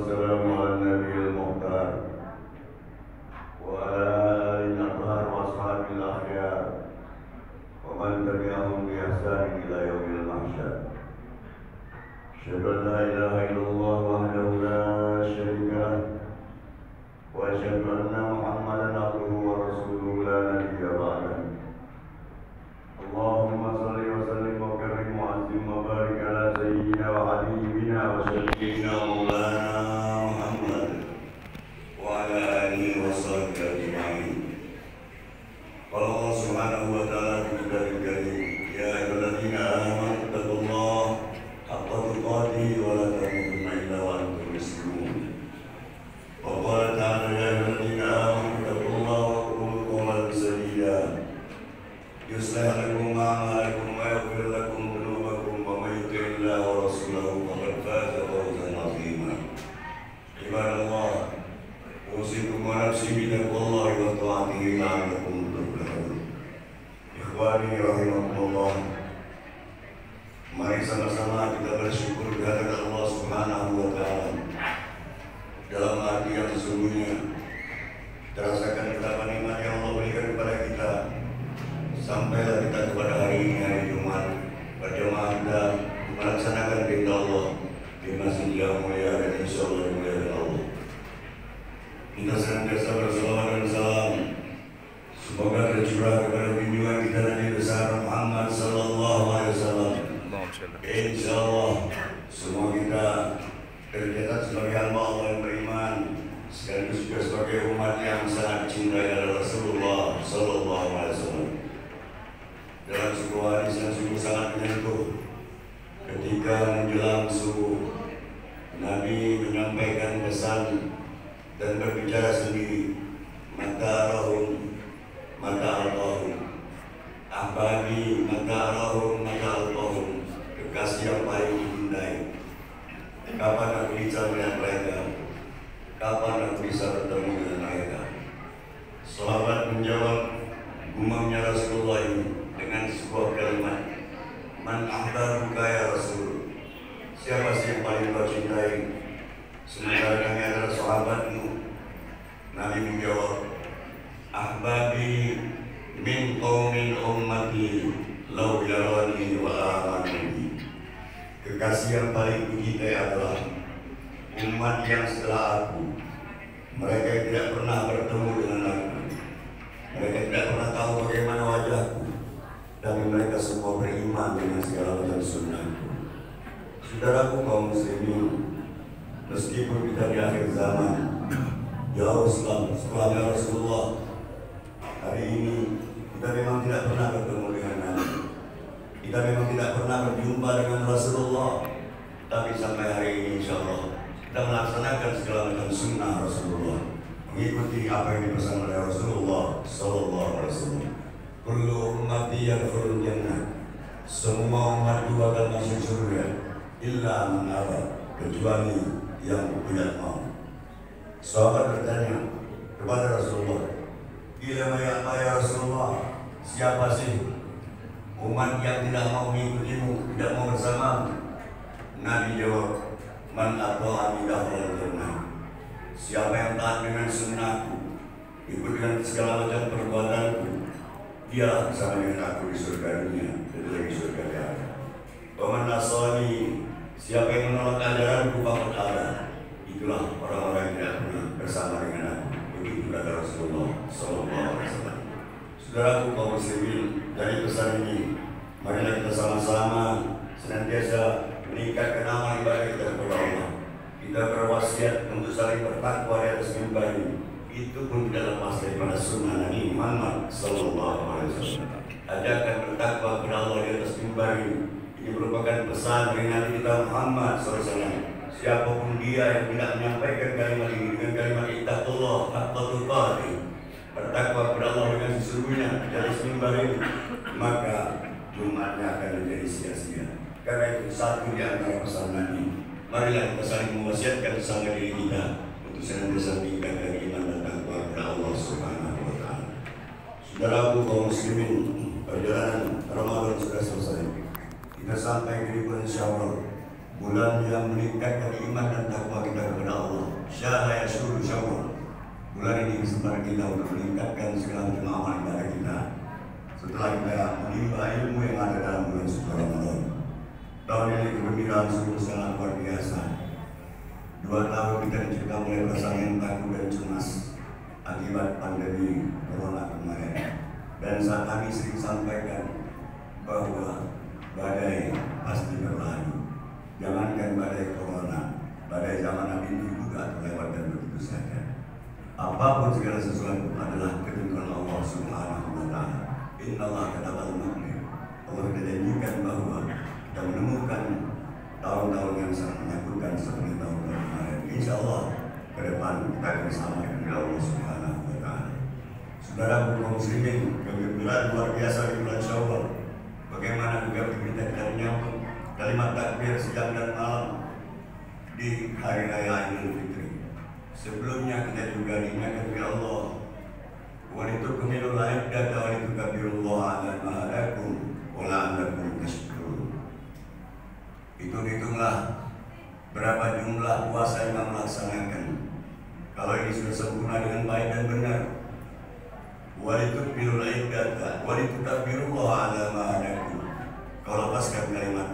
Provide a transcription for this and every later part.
والسلام على النبي المختار وعلى آله الأطهار وأصحابه الأخيار ومن تبعهم بإحسان إلى يوم المحشر. أشهد أن لا إله إلا الله وحده لا شريك له وأشهد أن محمدا عبده ورسوله لا نبي بعده. اللهم صل وسلم وكرم وعظم وبارك على سيدنا وحبيبنا وشفيعنا ومولانا محمد وعلى آله وصحبه أجمعين. قال الله سبحانه وتعالى في كتابه الكريم: يا أيها الذين آمنوا اتقوا الله حق تقاته ولا تموتن إلا وأنتم مسلمون. وقال تعالى: يا أيها الذين آمنوا اتقوا الله وقولوا قولا سديدا يصلح لكم أعمالكم ويغفر لكم ذنوبكم ومن يطع الله ورسوله فقد فاز فوزا عظيما. عباد الله، أوصيكم ونفسي بتقوى الله وطاعته لعلكم تفلحون. Ikhwani rahimakumullah, mari sama-sama kita bersyukur kehadirat Allah Subhanahu wa Ta'ala. Dalam arti yang sesungguhnya, terasakan betapa nikmat yang Allah berikan kepada kita. Sampailah kita kepada hari ini, hari Jumat, berjamaah kita melaksanakan perintah Allah di masjid yang mulia dan insya Allah dimuliakan Allah. Kita senantiasa bersalawat dan salam semoga tercurah kepada junjungan kita Nabi besar Muhammad Sallallahu Alaihi Wasallam. Insya Allah semua kita tercatat sebagai hamba Allah yang beriman, sekaligus juga sebagai umat yang sangat cintai Rasulullah Sallallahu Alaihi Wasallam. Dalam sebuah hadis yang sungguh sangat menyentuh, ketika menjelang subuh, Nabi menyampaikan pesan dan berbicara sendiri, mata arahum, mata al-tahum, ahbabi, mata arahum, mata al-tahum, kekasih yang paling dihindai. Kapan aku bicara dengan mereka? Kapan aku bisa bertemu dengan mereka? Sahabat menjawab gumamnya Rasulullah ini dengan sebuah kalimat, man ahbabuka ya Rasul, siapa sih yang paling kau cintai? Sementara kami adalah sahabatmu. Nabi menjawab, ahbabi min qaumin ummati law yarani wa amani. Kekasih yang paling kucintai adalah umat yang setelah aku. Mereka tidak pernah bertemu dengan aku, mereka tidak pernah tahu bagaimana wajahku, tapi mereka semua beriman dengan segala macam sunnahku. Saudaraku kaum muslimin, meskipun kita di akhir zaman, jauh setelah Rasulullah, hari ini kita memang tidak pernah bertemu dengan Nabi, kita memang tidak pernah berjumpa dengan Rasulullah, tapi sampai hari ini insya Allah kita melaksanakan segala macam sunnah Rasulullah, mengikuti apa yang dipesan oleh Rasulullah Sallallahu Alaihi Wasallam. Kullu ummati yadkhulul jannah, semua umatku akan masuk surga, illa man aba, kecuali yang tidak mau. Sahabat bertanya kepada Rasulullah, ila ya Rasulullah, siapa sih umat yang tidak mau mengikutimu, tidak mau bersamamu? Nabi jawab, man ata'ani dakhala jannah, siapa yang taat dengan sunnahku, ikut dengan segala macam perbuatanku, dia bersama dengan aku di surga dunia dan lagi surga di akhirat. Waman nasani, siapa yang menolak ajaranku faqad aba, itulah orang-orang yang tidak pernah bersama dengan aku. Begitu kata Rasulullah Sallallahu Alaihi Wasallam. Saudaraku kaum muslimin, dari pesan ini, marilah kita sama-sama senantiasa meningkatkan amal ibadah kita kepada Allah. Kita berwasiat untuk saling bertakwa di atas mimbar ini. Itu pun tidak lepas daripada sunnah Nabi Muhammad Sallallahu Alaihi Wasallam. Ajarkan bertakwa kepada Allah di atas mimbar ini. Ini merupakan pesan dari Nabi kita Muhammad SAW. Siapapun dia yang tidak menyampaikan kalimat ini dengan kalimat ittaqullah haqqa tuqatih, bertakwa kepada Allah dengan sesungguhnya di atas mimbar ini, maka Jumatnya akan menjadi sia-sia. Karena itu satu di antara pesan Nabi. Marilah kita saling mewasiatkan sesama diri kita untuk senantiasa meningkatkan iman dan takwa kepada Allah Subhanahu wa Ta'ala. Saudaraku kaum muslimin, perjalanan Ramadan sudah selesai. Kita sampai di bulan Syawal. bulan yang meningkatkan iman dan takwa kita kepada Allah. Syahra yashuru syawal. Bulan ini kesempatan kita untuk meningkatkan segala macam amal ibadah kita. Setelah kita menimba ilmu yang ada dalam bulan suci Ramadan, tahun ini kegembiraan sungguh sangat luar biasa. 2 tahun kita dicekam oleh perasaan yang takut dan cemas akibat pandemi corona kemarin. Dan saat kami sering sampaikan bahwa badai pasti berlalu. Jangankan badai corona, badai zaman Nabi itu juga terlewatkan begitu saja. Apapun segala sesuatu adalah ketentuan Allah Subhanahu wa Ta'ala. Innallaha katabal maqdir. Allah menjanjikan bahwa kita menemukan tahun-tahun yang sangat menakutkan seperti tahun-tahun kemarin. Insya Allah ke depan kita akan bersama dengan Allah Subhanahu wa Ta'ala. Saudara kaum muslimin, kegembiraan luar biasa di bulan Syawal. Bagaimana juga kita menyambut kalimat takbir siang dan malam di hari raya Idul Fitri. Sebelumnya kita juga diingatkan oleh Allah, wa litukmilul iddata wa litukabbirullaha 'ala ma hadakum wa la'allakum tashkurun. Hitunglah berapa jumlah puasa yang kamu laksanakan. Kalau ini sudah sempurna dengan baik dan benar, wa litukmilul iddata wa litukabbirullaha 'ala ma hadakum. Kalau lepaskan kalimat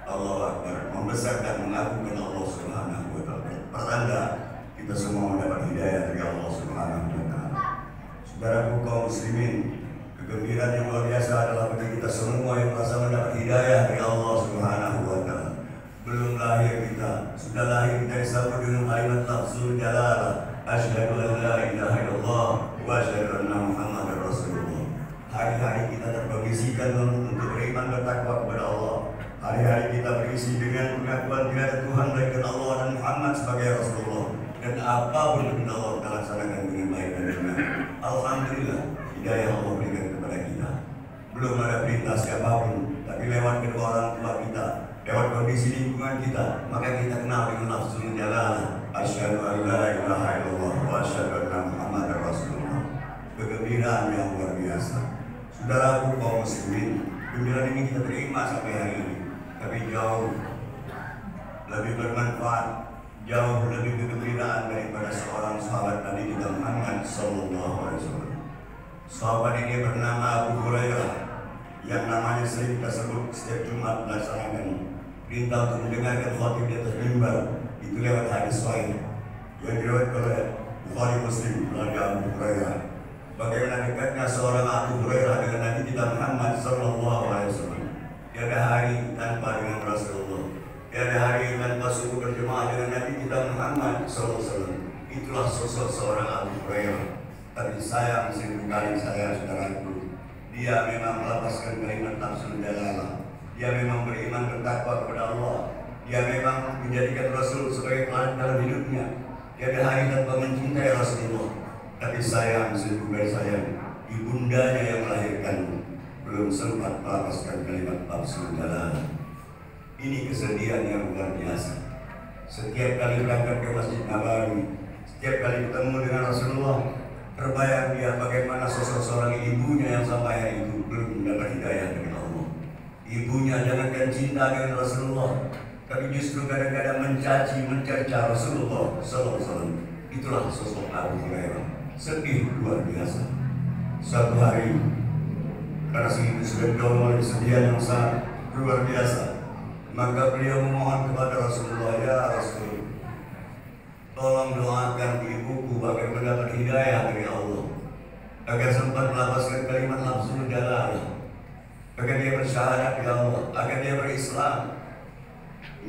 Allahu Akbar, membesarkan mengagungkan Allah Subhanahu wa Ta'ala, pertanda kita semua mendapat hidayah dari Allah Subhanahu wa Ta'ala. Saudaraku kaum muslimin, kegembiraan yang luar biasa adalah bagi kita semua yang merasa mendapat hidayah dari Allah Subhanahu wa Ta'ala. Belum lahir kita, sudah lahir kita disambut dengan kalimat lafzul jalalah, asyhadu an la ilaha illallah wa asyhadu anna Muhammadar Rasulullah. Hari-hari kita terprovisikan untuk beriman bertakwa kepada Allah. Hari-hari kita berisi dengan pengakuan tidak ada Tuhan melainkan Allah dan Muhammad sebagai Rasulullah. Dan apapun yang Allah kita laksanakan dengan baik dan benar. Alhamdulillah, hidayah Allah berikan kepada kita. Belum ada perintah siapapun, tapi lewat kedua orang tua kita, lewat kondisi lingkungan kita, maka kita kenal dengan lafzul jalalah, asyhadu an la ilaha illallah wa asyhadu anna Muhammadar Rasulullah. Kegembiraan yang luar biasa. Saudaraku kaum muslimin, kegembiraan ini kita terima sampai hari ini, tapi jauh lebih bermanfaat, jauh lebih kegembiraan daripada seorang sahabat Nabi kita Muhammad Sallallahu Alaihi Wasallam. Sahabat ini bernama Abu Hurairah, yang namanya sering kita sebut setiap Jumat melaksanakan perintah untuk mendengarkan khotib di atas mimbar. Itu lewat hadis sahih yang diriwayatkan oleh Bukhari Muslim dari Abu Hurairah. Bagaimana dekatnya seorang Abu Hurairah dengan Nabi kita Muhammad Sallallahu Alaihi Wasallam. Tiada hari tanpa dengan Rasulullah, tiada hari tanpa subuh berjemaah dengan Nabi kita Muhammad Sallallahu Alaihi Wasallam. Itulah sosok seorang Abu Hurairah. Tapi sayang sekali saya saudaraku, dia memang melepaskan kalimat lafzul jalalah. Dia memang beriman bertakwa kepada Allah. Dia memang menjadikan Rasul sebagai teladan dalam hidupnya. Tiada hari tanpa mencintai Rasulullah. Tapi sayang, sungguh sayang, ibundanya yang melahirkan belum sempat melepaskan kalimat lafzul jalalah. Ini kesedihan yang luar biasa. Setiap kali berangkat ke Masjid Nabawi, setiap kali bertemu dengan Rasulullah, terbayang dia bagaimana sosok seorang ibunya yang sampai hari itu belum mendapat hidayah dari Allah. Ibunya jangankan cinta dengan Rasulullah, tapi justru kadang-kadang mencaci, mencerca Rasulullah Sallallahu Alaihi Wasallam. Itulah sosok Abu Hurairah. Sedih luar biasa. Suatu hari, karena segitu sudah didorong oleh kesedihan yang sangat luar biasa, maka beliau memohon kepada Rasulullah, ya Rasul, tolong doakan ibuku agar mendapat hidayah dari Allah, agar sempat melepaskan kalimat lafzul jalalah, agar dia bersyahadat di Allah, agar dia berislam.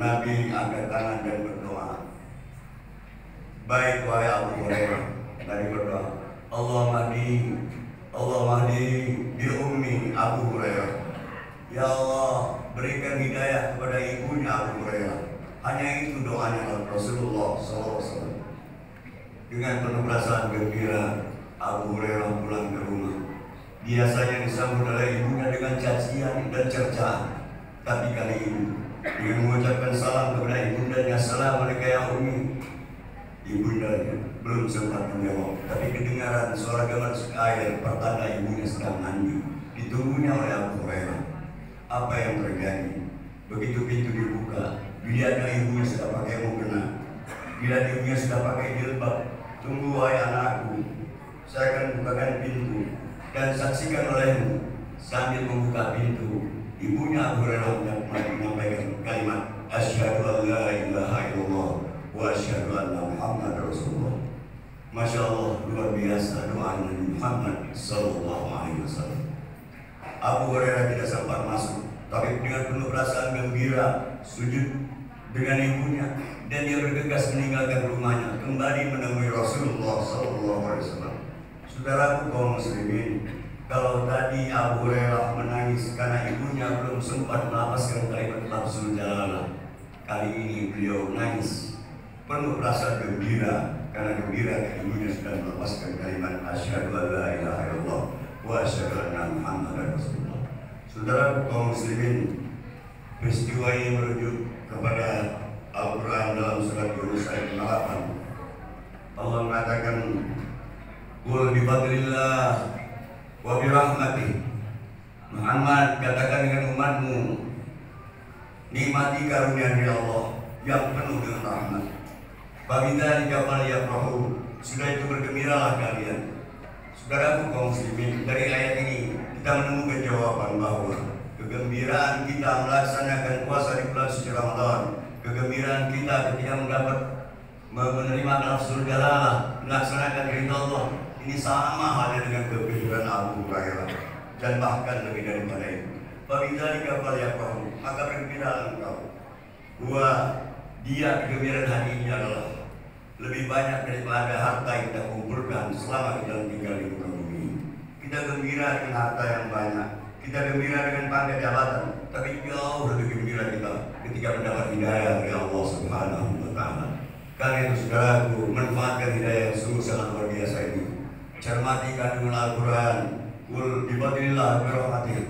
Nabi angkat tangan dan berdoa. Baik wahai Abu Hurairah, Nabi berdoa, Allah mahdi di ummi Abu Hurairah. Ya Allah, berikan hidayah kepada ibunya Abu Hurairah. Hanya itu doanya Rasulullah SAW. Dengan penuh perasaan gembira, Abu Hurairah pulang ke rumah. Biasanya disambut oleh ibunya dengan cacian dan cercaan, tapi kali ini dengan mengucapkan salam kepada ibundanya, Assalamualaikum ya ummi. Ibundanya belum sempat menjawab, tapi kedengaran suara gemericik air pertanda ibunya sedang mandi. Ditunggunya oleh Abu Hurairah. Apa yang terjadi? Begitu pintu dibuka, dilihat ibunya sudah pakai mukena, bila ibunya sudah pakai jilbab. Tunggu wahai anakku, saya akan bukakan pintu dan saksikan olehmu. Sambil membuka pintu, ibunya Abu Hurairah menyampaikan kalimat asyhadu an la ilaha illallah wa asyhadu anna Muhammadar Rasulullah. Masya Allah, luar biasa doa Nabi Muhammad sallallahu alaihi wasallam. Abu Hurairah tidak sempat masuk, tapi dengan penuh perasaan gembira sujud dengan ibunya, dan dia bergegas meninggalkan rumahnya kembali menemui Rasulullah sallallahu alaihi wasallam. Saudaraku kaum muslimin, kalau tadi Abu Hurairah menangis karena ibunya belum sempat melafazkan kalimat lafzul jalalah, kali ini beliau nangis penuh rasa gembira karena gembira ibunya sudah melafazkan kalimat asyhadu an la ilaha illallah wa asyhadu anna Muhammadar Rasulullah. Saudara kaum muslimin, peristiwa ini merujuk kepada Al-Quran dalam surat Yunus ayat 8. Allah mengatakan, "Qul bi fadlillah wa bi rahmatih." Muhammad, katakan dengan umatmu, nikmati karunia dari Allah yang penuh dengan rahmat. Fabidzalika falyafrahu, sudah itu bergembiralah kalian. Saudaraku kaum muslimin, dari ayat ini kita menemukan jawaban bahwa kegembiraan kita melaksanakan puasa di bulan suci Ramadan, kegembiraan kita ketika mendapat menerima lafzul jalalah, melaksanakan ridha Allah, ini sama halnya dengan kegembiraan Abu Hurairah, dan bahkan lebih daripada itu. Fabidzalika falyafrahu, maka bergembiralah engkau. Bahwa dia kegembiraan hari ini adalah lebih banyak daripada harta yang kita kumpulkan selama kita tinggal di muka bumi. Kita gembira dengan harta yang banyak, kita gembira dengan pangkat jabatan, tapi jauh lebih gembira kita ketika mendapat hidayah dari Allah Subhanahu wa Ta'ala. Karena itu saudaraku, manfaatkan hidayah yang sungguh sangat luar biasa ini. Cermati kandungan Al-Quran. Qul bi fadlillah wa bi rahmatih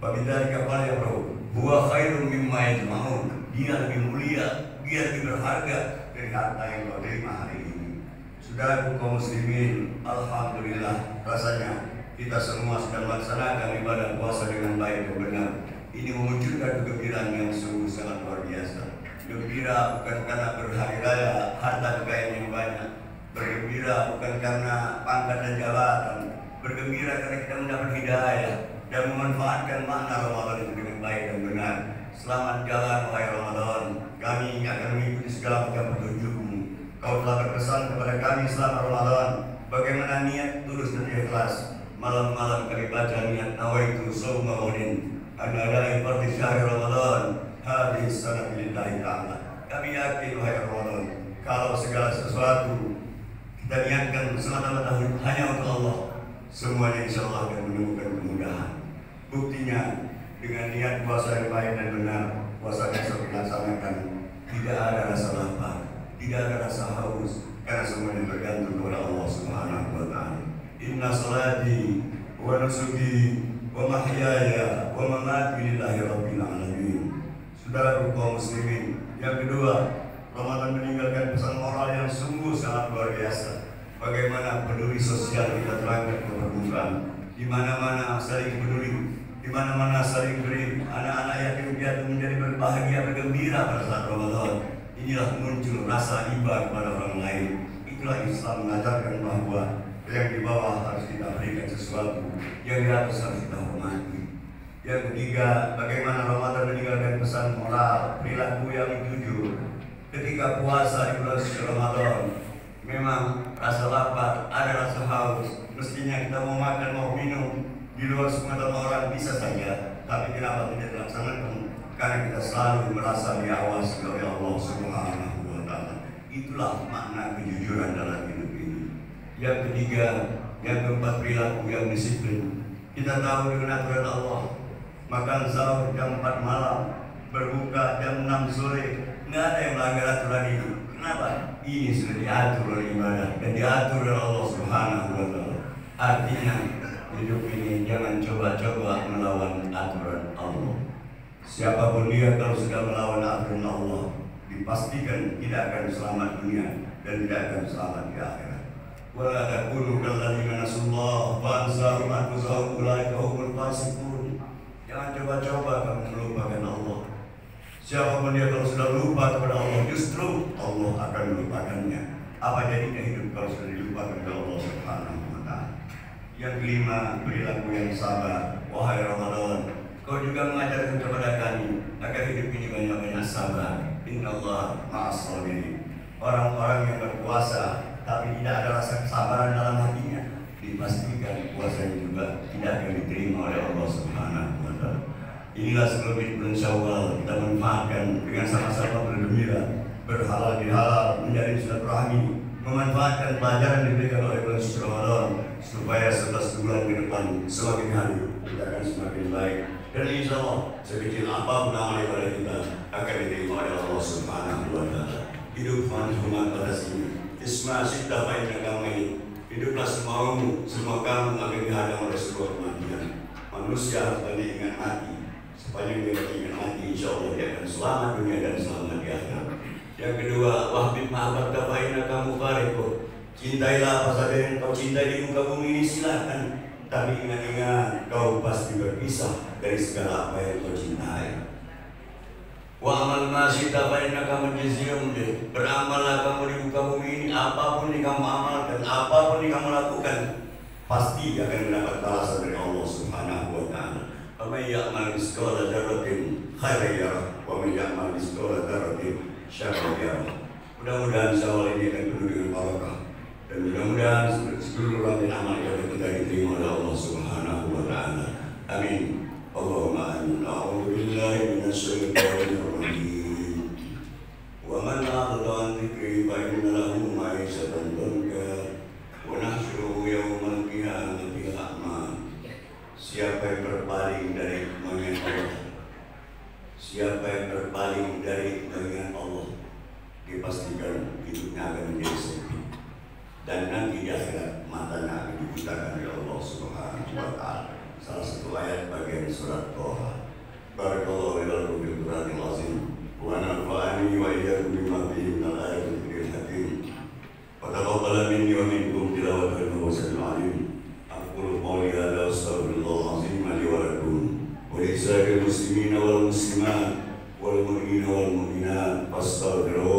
fabidzalika falyafrahu huwa khairun mimma yajma'un. Dia lebih mulia, dia lebih berharga dari harta yang kau terima hari ini. Saudaraku kaum muslimin, alhamdulillah rasanya kita semua sedang melaksanakan ibadah puasa dengan baik dan benar. Ini memunculkan kegembiraan yang sungguh sangat luar biasa. Gembira bukan karena berhari raya, harta kekayaan yang banyak. Bergembira bukan karena pangkat dan jabatan. Bergembira karena kita mendapat hidayah dan memanfaatkan makna Ramadan itu dengan baik dan benar. Selamat jalan wahai Ramadan. Kami akan mengikuti segala macam petunjukmu. Kau telah berpesan kepada kami selama Ramadan bagaimana niat tulus dan ikhlas. Malam-malam kami baca niat nawaitu shauma ghadin an ada'i fardhi syahr Ramadan hadhihi sanati lillahi ta'ala. Kami yakin wahai Ramadan, kalau segala sesuatu kita niatkan semata-mata hanya untuk Allah, semuanya insya Allah akan menemukan kemudahan. Buktinya dengan niat puasa yang baik dan benar, puasa besok dilaksanakan, tidak ada rasa lapar, tidak ada rasa haus, karena semuanya bergantung kepada Allah Subhanahu wa Ta'ala. Inna salati wa nusuki wa mahyaya wa mamati lillahi rabbil alamin. Saudara kaum muslimin, yang kedua, Ramadan meninggalkan pesan moral yang sungguh sangat luar biasa. Bagaimana peduli sosial kita terangkat ke permukaan, di mana-mana saling peduli, di mana-mana saling beri. Anak-anak yatim piatu menjadi berbahagia, bergembira pada saat Ramadan. Inilah muncul rasa iba kepada orang lain. Itulah Islam mengajarkan bahwa yang di bawah harus kita berikan sesuatu, yang di atas harus kita hormati. Yang ketiga, bagaimana Ramadan meninggalkan pesan moral, perilaku yang jujur. Ketika puasa di bulan suci Ramadan, memang rasa lapar, ada rasa haus. Mestinya kita mau makan, mau minum di luar sepengetahuan orang bisa saja, tapi kenapa tidak dilaksanakan? Karena kita selalu merasa diawasi oleh Allah Subhanahu wa Ta'ala. Itulah makna kejujuran dalam hidup ini. Yang ketiga, yang keempat, perilaku yang disiplin. Kita tahu dengan aturan Allah, makan sahur jam 4 malam, berbuka jam 6 sore. Nggak ada yang melanggar aturan ini. Kenapa? Ini sudah diatur oleh ibadah dan diatur oleh Allah Subhanahu wa Ta'ala. Artinya hidup ini jangan coba-coba melawan aturan Allah. Siapapun dia kalau sudah melawan aturan Allah, dipastikan tidak akan selamat dunia dan tidak akan selamat di akhirat. Wala takunu kalladzina nasullah fa ansahum anfusahum ulaika humul fasiqun. Jangan coba-coba kamu melupakan Allah. Siapapun dia kalau sudah lupa kepada Allah, justru Allah akan melupakannya. Apa jadinya hidup kalau sudah dilupakan oleh Allah Subhanahu wa Ta'ala? Yang kelima, perilaku yang sabar. Wahai Ramadan, kau juga mengajarkan kepada kami agar hidup ini banyak-banyak sabar. Innallaha ma'as sabirin. Orang-orang yang berpuasa tapi tidak ada rasa kesabaran dalam hatinya, dipastikan puasanya juga tidak akan diterima oleh Allah Subhanahu wa Ta'ala. Inilah sekelumit bulan Syawal kita manfaatkan dengan sama-sama bergembira, berhalal bihalal, menjalin silaturahmi, memanfaatkan pelajaran diberikan oleh bulan suci Ramadan supaya 11 bulan ke depan semakin hari kita akan semakin baik. Dan insya Allah sekecil apapun amal ibadah kita akan diterima oleh Allah Subhanahu wa Ta'ala. Hidup manhuman pada sini. Isma syiddah fa'inna kami. Hiduplah semaumu, semua kamu akan dihadang oleh sebuah kematian. Manusia harus banyak ingat mati. Sepanjang dia ingat mati, insya Allah dia akan selamat dunia dan selamat di akhirat. Yang kedua, wahbib mahabbatka fa'inna kamu fariko. Cintailah apa saja yang kau cintai di muka bumi ini, silakan. Tapi ingat-ingat, kau pasti berpisah dari segala apa yang kau cintai. Wa amal ma syita fa innaka mujziyun bih. Beramallah kamu di muka bumi ini, apapun yang kamu amalkan, apapun yang kamu lakukan, pasti akan mendapat balasan dari Allah Subhanahu wa Ta'ala. Wa may ya'mal mithqala dzarratin khairan yarah wa may ya'mal mithqala dzarratin syarran yarah. Mudah-mudahan syawal ini akan penuh dengan barakah, dan mudah-mudahan seluruh rangkaian amal ibadah kita diterima oleh Allah Subhanahu wa Ta'ala. Amin. Allahumma amin. A'udzu billahi minasyaitonir rajim. Wa man a'rada 'an dzikri fa inna lahu ma'isatan dhanka wa nahsyuruhu yaumal qiyamati a'ma. Siapa yang berpaling dari mengingat Allah, siapa yang berpaling dari mengingat Allah, dipastikan hidupnya akan menjadi sempit, dan nanti di akhirat matanya akan dibutakan oleh Allah Subhanahu wa Ta'ala. Salah satu ayat bagian surat Toha. Barakallahu li wa lakum bil Qur'anil azim wa nafa'ani wa iyyakum bima fihi minal ayatil hakim. Wa taqabbal minni wa minkum tilawatan wa sami'un alim. Aqulu qawli hadza wa astaghfirullahal azim li wa lakum wa li sa'iril muslimina wal muslimat wal mu'minina wal mu'minat fastaghfiruhu